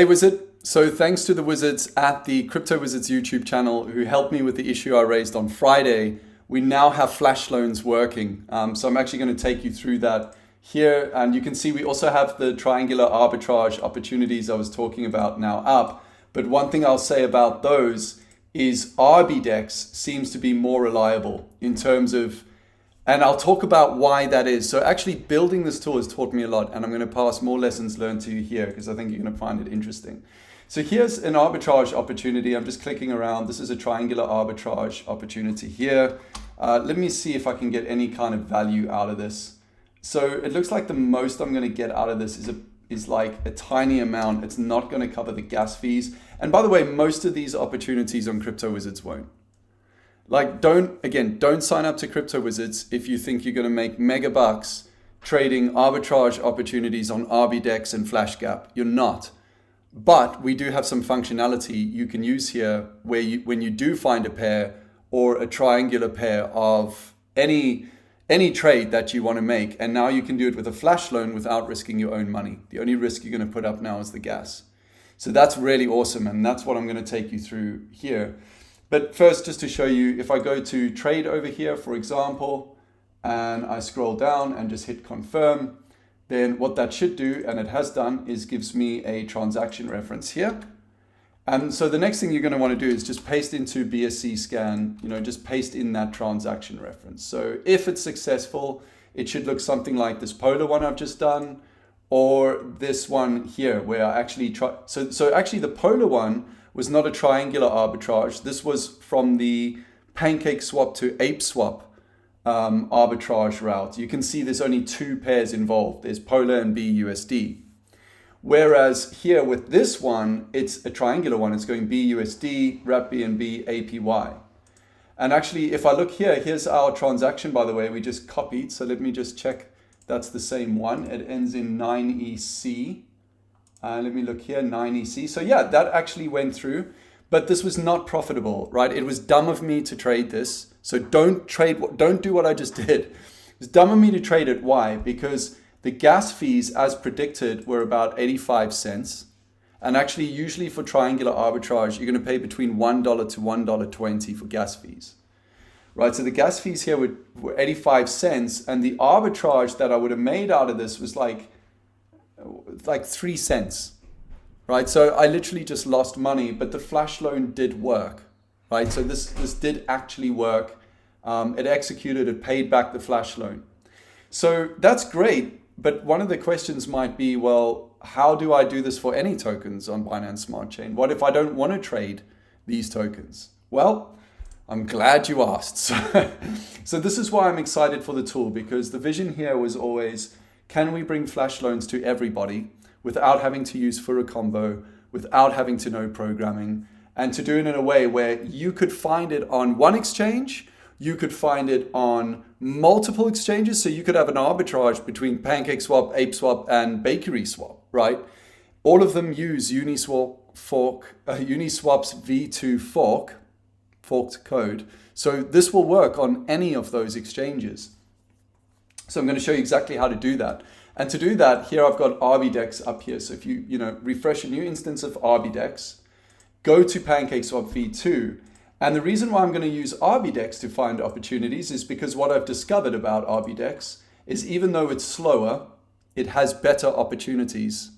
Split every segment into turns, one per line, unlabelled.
Hey Wizard, so thanks to the wizards at the Crypto Wizards YouTube channel who helped me with the issue I raised on Friday, we now have flash loans working. So I'm actually going to take you through that here, and you can see we also have the triangular arbitrage opportunities I was talking about now up. But one thing I'll say about those is ArbiDex seems to be more reliable in terms of, and I'll talk about why that is. So actually building this tool has taught me a lot, and I'm going to pass more lessons learned to you here because I think you're going to find it interesting. So here's an arbitrage opportunity. I'm just clicking around. This is a triangular arbitrage opportunity here. Let me see if I can get any kind of value out of this. So it looks like the most I'm going to get out of this is like a tiny amount. It's not going to cover the gas fees. And by the way, most of these opportunities on Crypto Wizards won't. Like, don't sign up to Crypto Wizards if you think you're going to make mega bucks trading arbitrage opportunities on ArbiDex and FlashGap. You're not. But we do have some functionality you can use here where when you do find a pair or a triangular pair of any trade that you want to make, and now you can do it with a flash loan without risking your own money. The only risk you're going to put up now is the gas. So that's really awesome, and that's what I'm going to take you through here. But first, just to show you, if I go to trade over here, for example, and I scroll down and just hit confirm, then what that should do, and it has done, is gives me a transaction reference here. And so the next thing you're going to want to do is just paste into BSC scan, just paste in that transaction reference. So if it's successful, it should look something like this polar one I've just done, or this one here where I actually try. So actually the polar one was not a triangular arbitrage. This was from the pancake swap to ape swap arbitrage route. You can see there's only two pairs involved. There's polar and BUSD. Whereas here with this one, it's a triangular one. It's going BUSD, wrap BNB, APY. And actually, if I look here, here's our transaction, by the way, we just copied. So let me just check that's the same one. It ends in 9EC. Let me look here, 9EC. So yeah, that actually went through, but this was not profitable, right? It was dumb of me to trade this. So don't do what I just did. It was dumb of me to trade it. Why? Because the gas fees, as predicted, were about 85 cents. And actually, usually for triangular arbitrage, you're going to pay between $1 to $1.20 for gas fees, right? So the gas fees here were 85 cents, and the arbitrage that I would have made out of this was like 3 cents, right? So I literally just lost money, but the flash loan did work, right? So this did actually work. It executed, it paid back the flash loan. So that's great. But one of the questions might be, well, how do I do this for any tokens on Binance Smart Chain? What if I don't want to trade these tokens? Well, I'm glad you asked. So this is why I'm excited for the tool, because the vision here was always, can we bring flash loans to everybody without having to use Fura combo, without having to know programming, and to do it in a way where you could find it on one exchange, you could find it on multiple exchanges. So you could have an arbitrage between PancakeSwap, ApeSwap, and BakerySwap, right? All of them use Uniswap's V2 forked code. So this will work on any of those exchanges. So I'm going to show you exactly how to do that. And to do that, here I've got ArbiDex up here. So if you refresh a new instance of ArbiDex, go to PancakeSwap V2. And the reason why I'm going to use ArbiDex to find opportunities is because what I've discovered about ArbiDex is even though it's slower, it has better opportunities.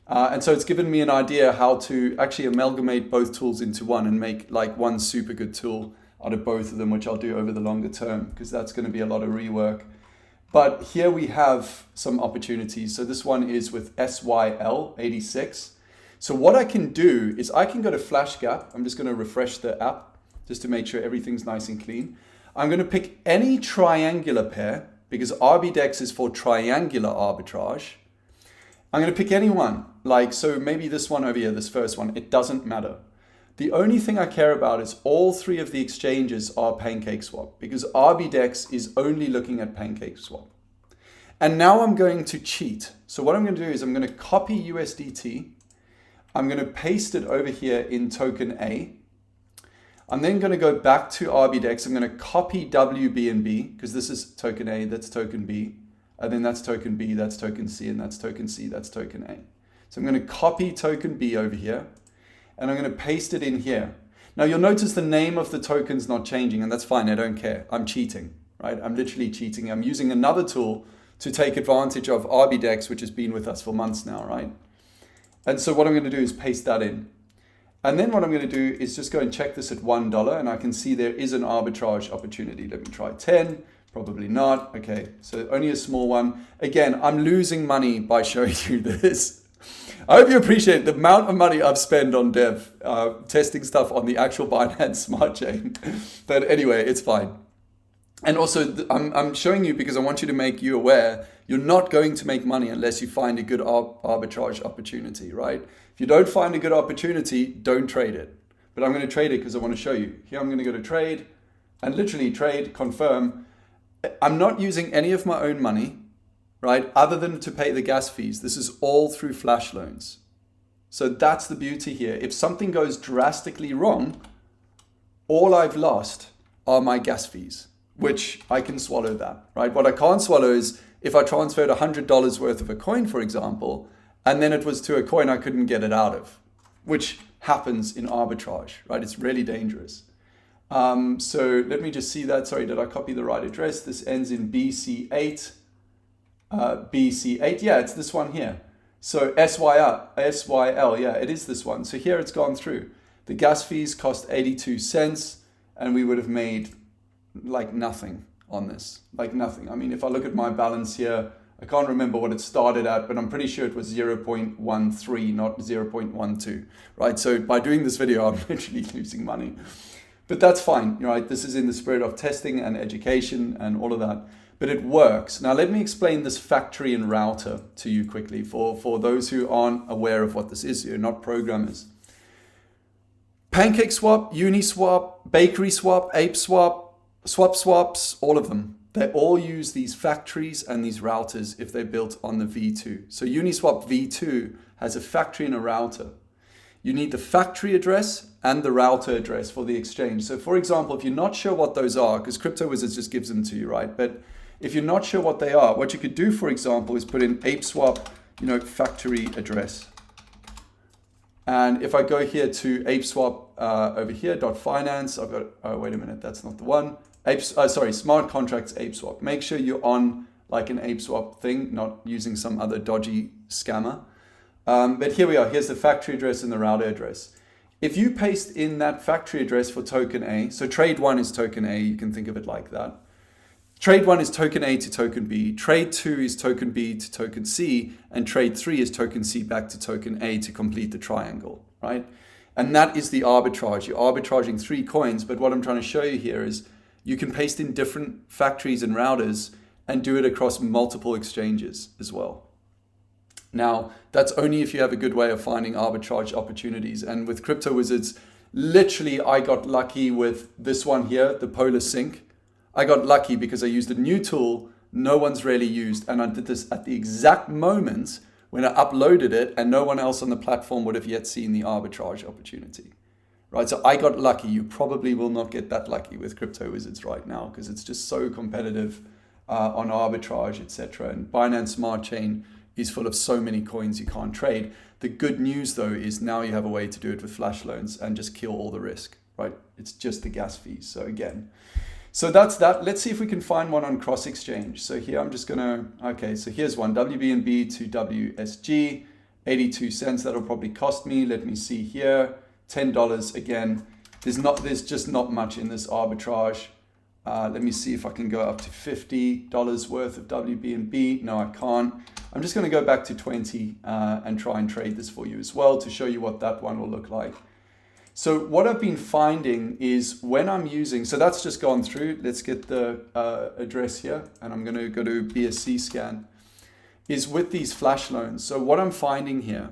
And so it's given me an idea how to actually amalgamate both tools into one and make like one super good tool out of both of them, which I'll do over the longer term because that's going to be a lot of rework. But here we have some opportunities. So this one is with SYL86. So what I can do is I can go to FlashGap. I'm just going to refresh the app just to make sure everything's nice and clean. I'm going to pick any triangular pair because ArbiDex is for triangular arbitrage. I'm going to pick any one, so maybe this one over here, this first one. It doesn't matter. The only thing I care about is all three of the exchanges are PancakeSwap because ArbiDex is only looking at PancakeSwap. And now I'm going to cheat. So what I'm going to do is I'm going to copy USDT. I'm going to paste it over here in token A. I'm then going to go back to ArbiDex. I'm going to copy WBNB because this is token A, that's token B. And then that's token B, that's token C, and that's token C, that's token A. So I'm going to copy token B over here, and I'm going to paste it in here. Now you'll notice the name of the token's not changing, and that's fine. I don't care. I'm cheating, right? I'm literally cheating. I'm using another tool to take advantage of ArbiDex, which has been with us for months now, right? And so what I'm going to do is paste that in. And then what I'm going to do is just go and check this at $1, and I can see there is an arbitrage opportunity. Let me try 10, probably not. Okay, so only a small one. Again, I'm losing money by showing you this. I hope you appreciate the amount of money I've spent on dev, testing stuff on the actual Binance Smart Chain. But anyway, it's fine. And also, I'm showing you because I want you to make you aware you're not going to make money unless you find a good arbitrage opportunity, right? If you don't find a good opportunity, don't trade it. But I'm going to trade it because I want to show you. Here I'm going to go to trade and literally trade, confirm. I'm not using any of my own money, right? Other than to pay the gas fees. This is all through Flash loans. So that's the beauty here. If something goes drastically wrong, all I've lost are my gas fees, which I can swallow that, right? What I can't swallow is if I transferred $100 worth of a coin, for example, and then it was to a coin I couldn't get it out of, which happens in arbitrage, right? It's really dangerous. So let me just see that. Sorry, did I copy the right address? This ends in BC8. BC8, yeah, it's this one here. So SYL, yeah, it is this one. So here it's gone through. The gas fees cost 82 cents, and we would have made like nothing on this, like nothing. I mean, if I look at my balance here, I can't remember what it started at, but I'm pretty sure it was 0.13, not 0.12, right? So by doing this video, I'm literally losing money, but that's fine, right? This is in the spirit of testing and education and all of that, but it works. Now, let me explain this factory and router to you quickly for those who aren't aware of what this is. You're not programmers. PancakeSwap, Uniswap, Bakery Swap, Ape Swap, swaps, all of them. They all use these factories and these routers if they're built on the V2. So Uniswap V2 has a factory and a router. You need the factory address and the router address for the exchange. So for example, if you're not sure what those are, because Crypto Wizards just gives them to you, right? But if you're not sure what they are, what you could do, for example, is put in ApeSwap, factory address. And if I go here to ApeSwap over here, .finance, I've got, oh, wait a minute, that's not the one. Smart contracts ApeSwap. Make sure you're on like an ApeSwap thing, not using some other dodgy scammer. But here we are. Here's the factory address and the router address. If you paste in that factory address for token A, so trade 1 is token A, you can think of it like that. Trade 1 is token A to token B. Trade 2 is token B to token C. And trade 3 is token C back to token A to complete the triangle, right? And that is the arbitrage. You're arbitraging 3 coins. But what I'm trying to show you here is you can paste in different factories and routers and do it across multiple exchanges as well. Now, that's only if you have a good way of finding arbitrage opportunities. And with Crypto Wizards, literally, I got lucky with this one here, the Polar Sync. I got lucky because I used a new tool no one's really used. And I did this at the exact moment when I uploaded it and no one else on the platform would have yet seen the arbitrage opportunity. Right, so I got lucky. You probably will not get that lucky with Crypto Wizards right now because it's just so competitive on arbitrage, etc. And Binance Smart Chain is full of so many coins you can't trade. The good news though is now you have a way to do it with flash loans and just kill all the risk, right? It's just the gas fees. So again, so that's that. Let's see if we can find one on cross exchange. So here I'm just gonna, okay, so here's one, WBNB to WSG, 82 cents. That'll probably cost me. Let me see here. $10 again. There's just not much in this arbitrage. Let me see if I can go up to $50 worth of WBNB. No, I can't. I'm just going to go back to 20 and try and trade this for you as well to show you what that one will look like. So what I've been finding is when I'm using, so that's just gone through. Let's get the address here, and I'm going to go to BSC scan, is with these flash loans. So what I'm finding here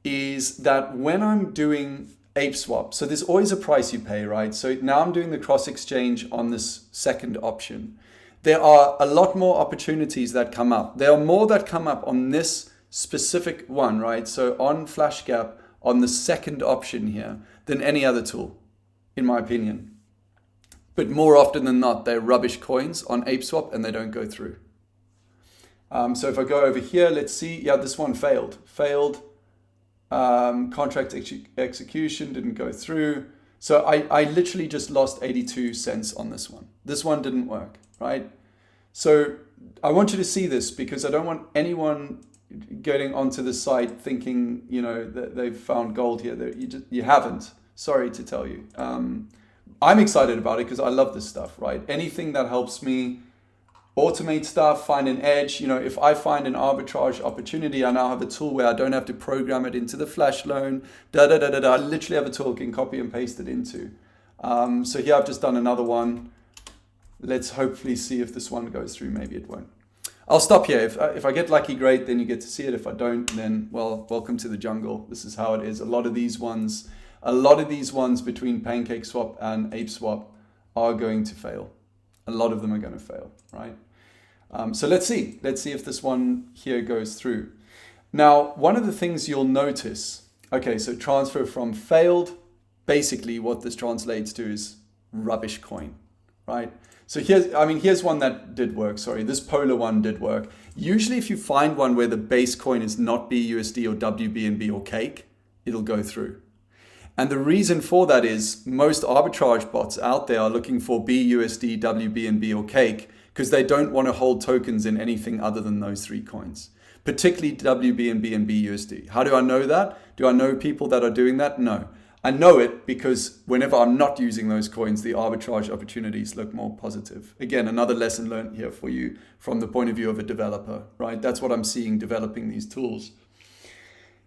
is that when I'm doing ApeSwap, so there's always a price you pay, right? So now I'm doing the cross exchange on this second option. There are a lot more opportunities that come up. There are more that come up on this specific one, right? So on FlashGap, on the second option here, than any other tool, in my opinion. But more often than not, they're rubbish coins on ApeSwap and they don't go through. So if I go over here, let's see, yeah, this one failed. Contract execution didn't go through. So I literally just lost 82 cents on this one. This one didn't work, right? So I want you to see this because I don't want anyone getting onto the site thinking, you know, that they've found gold here. You haven't. Sorry to tell you. I'm excited about it because I love this stuff, right? Anything that helps me automate stuff, find an edge. You know, if I find an arbitrage opportunity, I now have a tool where I don't have to program it into the flash loan. I literally have a tool I can copy and paste it into. So here I've just done another one. Let's hopefully see if this one goes through. Maybe it won't. I'll stop here. If I get lucky, great, then you get to see it. If I don't, then, well, welcome to the jungle. This is how it is. A lot of these ones between PancakeSwap and ApeSwap are going to fail. A lot of them are going to fail, right? So let's see if this one here goes through. Now, one of the things you'll notice, okay, so transfer from failed, basically what this translates to is rubbish coin, right? So here's one that did work. Sorry, this polar one did work. Usually if you find one where the base coin is not BUSD or WBNB or Cake, it'll go through. And the reason for that is most arbitrage bots out there are looking for BUSD, WBNB or Cake because they don't want to hold tokens in anything other than those three coins, particularly WBNB and BUSD. How do I know that? Do I know people that are doing that? No. I know it because whenever I'm not using those coins, the arbitrage opportunities look more positive. Again, another lesson learned here for you from the point of view of a developer, right? That's what I'm seeing developing these tools.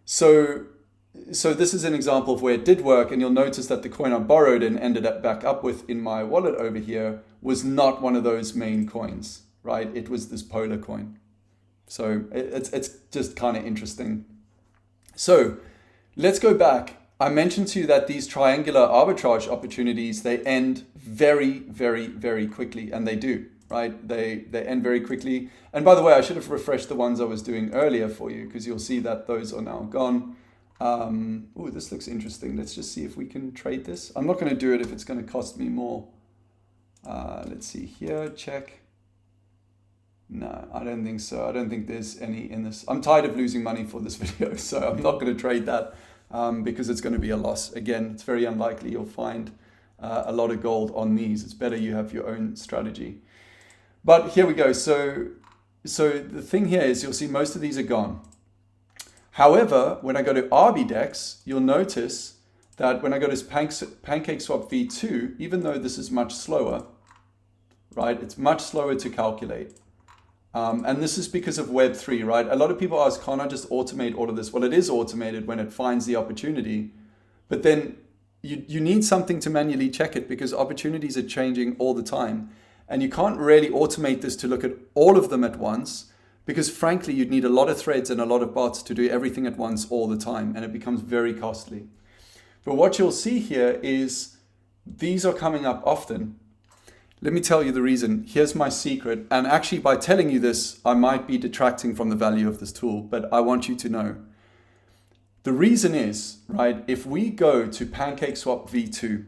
So this is an example of where it did work, and you'll notice that the coin I borrowed and ended up back up with in my wallet over here was not one of those main coins, right? It was this polar coin. So it's just kind of interesting. So let's go back. I mentioned to you that these triangular arbitrage opportunities, they end very, very, very quickly, and they do, right? They end very quickly. And by the way, I should have refreshed the ones I was doing earlier for you because you'll see that those are now gone. Oh, this looks interesting. Let's just see if we can trade this. I'm not going to do it if it's going to cost me more. Let's see here, check. No, I don't think so. I don't think there's any in this. I'm tired of losing money for this video, so I'm not going to trade that. Because it's going to be a loss. Again, it's very unlikely you'll find a lot of gold on these. It's better you have your own strategy. But here we go. So the thing here is you'll see most of these are gone. However, when I go to ArbiDex, you'll notice that when I go to PancakeSwap v2, even though this is much slower, right? It's much slower to calculate. And this is because of Web3, right? A lot of people ask, can't I just automate all of this? Well, it is automated when it finds the opportunity, but then you need something to manually check it because opportunities are changing all the time. And you can't really automate this to look at all of them at once because frankly, you'd need a lot of threads and a lot of bots to do everything at once all the time. And it becomes very costly. But what you'll see here is these are coming up often. Let me tell you the reason. Here's my secret. And actually by telling you this, I might be detracting from the value of this tool, but I want you to know. The reason is, right, if we go to PancakeSwap v2,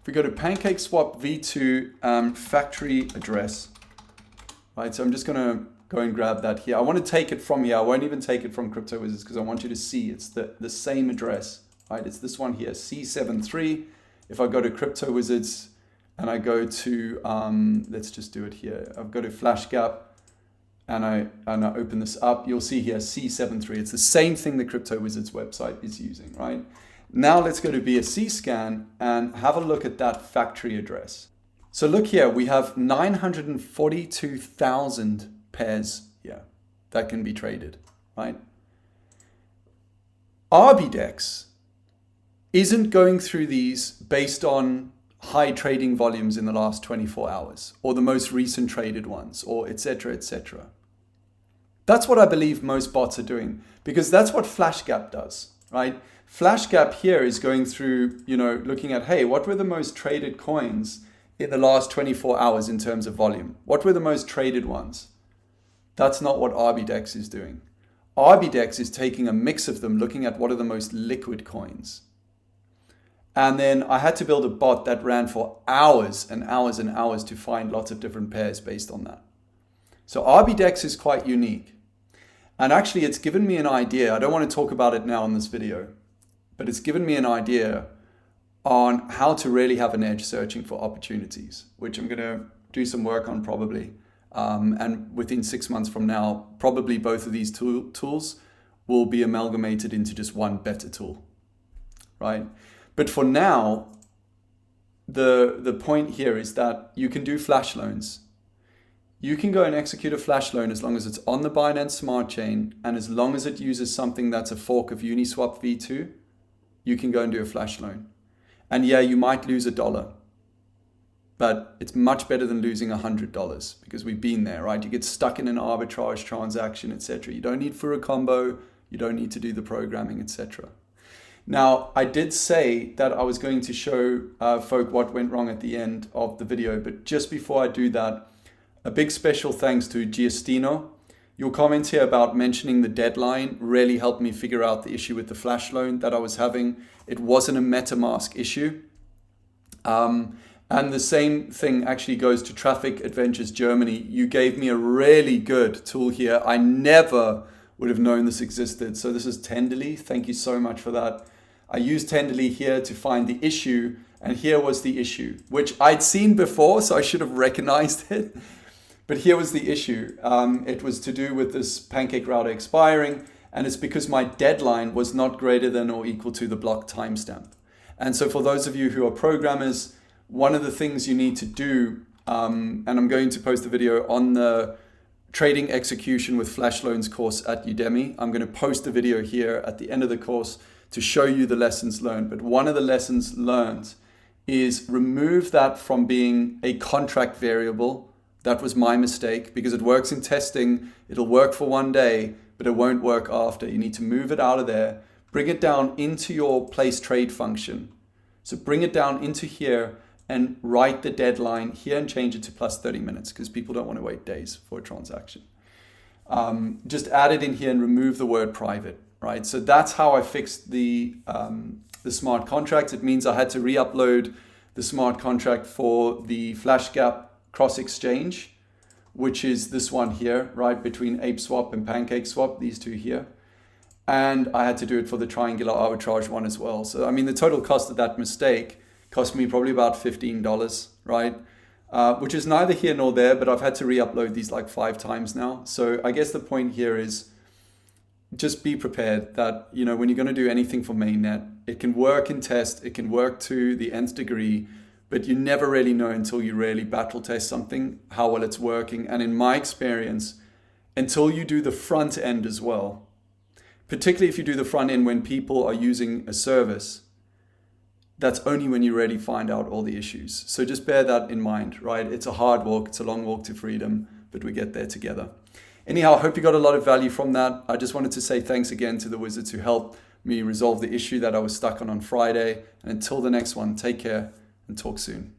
if we go to PancakeSwap v2 factory address, right, so I'm just going to go and grab that here. I want to take it from here. I won't even take it from Crypto Wizards because I want you to see it's the same address, right? It's this one here, C73. If I go to Crypto Wizards, and I go to, let's just do it here. I've got to FlashGap and I open this up. You'll see here C73. It's the same thing the Crypto Wizards website is using, right? Now let's go to BSC scan and have a look at that factory address. So look here, we have 942,000 pairs here that can be traded, right? ArbiDex isn't going through these based on high trading volumes in the last 24 hours or the most recent traded ones or etc. etc. That's what I believe most bots are doing because that's what FlashGap does, right? FlashGap here is going through, you know, looking at, hey, what were the most traded coins in the last 24 hours in terms of volume? What were the most traded ones? That's not what ArbiDex is doing. ArbiDex is taking a mix of them, looking at what are the most liquid coins. And then I had to build a bot that ran for hours and hours and hours to find lots of different pairs based on that. So ArbiDex is quite unique. And actually, it's given me an idea. I don't want to talk about it now in this video, but it's given me an idea on how to really have an edge searching for opportunities, which I'm going to do some work on probably. And within 6 months from now, probably both of these tools will be amalgamated into just one better tool, right? But for now, the point here is that you can do flash loans. You can go and execute a flash loan as long as it's on the Binance Smart Chain, and as long as it uses something that's a fork of Uniswap v2, you can go and do a flash loan. And yeah, you might lose $1, but it's much better than losing $100 because we've been there, right? You get stuck in an arbitrage transaction, etc. You don't need for a combo, you don't need to do the programming, etc. Now, I did say that I was going to show folk what went wrong at the end of the video, but just before I do that, a big special thanks to Giustino. Your comments here about mentioning the deadline really helped me figure out the issue with the flash loan that I was having. It wasn't a MetaMask issue. And the same thing actually goes to Traffic Adventures Germany. You gave me a really good tool here. I never would have known this existed. So this is Tenderly. Thank you so much for that. I used Tenderly here to find the issue, and here was the issue, which I'd seen before, so I should have recognized it. But here was the issue. It was to do with this pancake router expiring, and it's because my deadline was not greater than or equal to the block timestamp. And so for those of you who are programmers, one of the things you need to do, and I'm going to post a video on the trading execution with flash loans course at Udemy. I'm going to post a video here at the end of the course to show you the lessons learned. But one of the lessons learned is remove that from being a contract variable. That was my mistake because it works in testing. It'll work for one day, but it won't work after. You need to move it out of there, bring it down into your place trade function. So bring it down into here and write the deadline here and change it to plus 30 minutes because people don't want to wait days for a transaction. Just add it in here and remove the word private, right? So that's how I fixed the smart contracts. It means I had to re-upload the smart contract for the FlashGap cross exchange, which is this one here, right, between ApeSwap and PancakeSwap, these two here. And I had to do it for the triangular arbitrage one as well. So, I mean, the total cost of that mistake cost me probably about $15, right? Which is neither here nor there, but I've had to re-upload these like 5 times now. So I guess the point here is just be prepared that, you know, when you're going to do anything for mainnet, it can work in test, it can work to the nth degree, but you never really know until you really battle test something, how well it's working. And in my experience, until you do the front end as well, particularly if you do the front end when people are using a service, that's only when you really find out all the issues. So just bear that in mind, right? It's a hard walk, it's a long walk to freedom, but we get there together. Anyhow, I hope you got a lot of value from that. I just wanted to say thanks again to the wizards who helped me resolve the issue that I was stuck on Friday. And until the next one, take care and talk soon.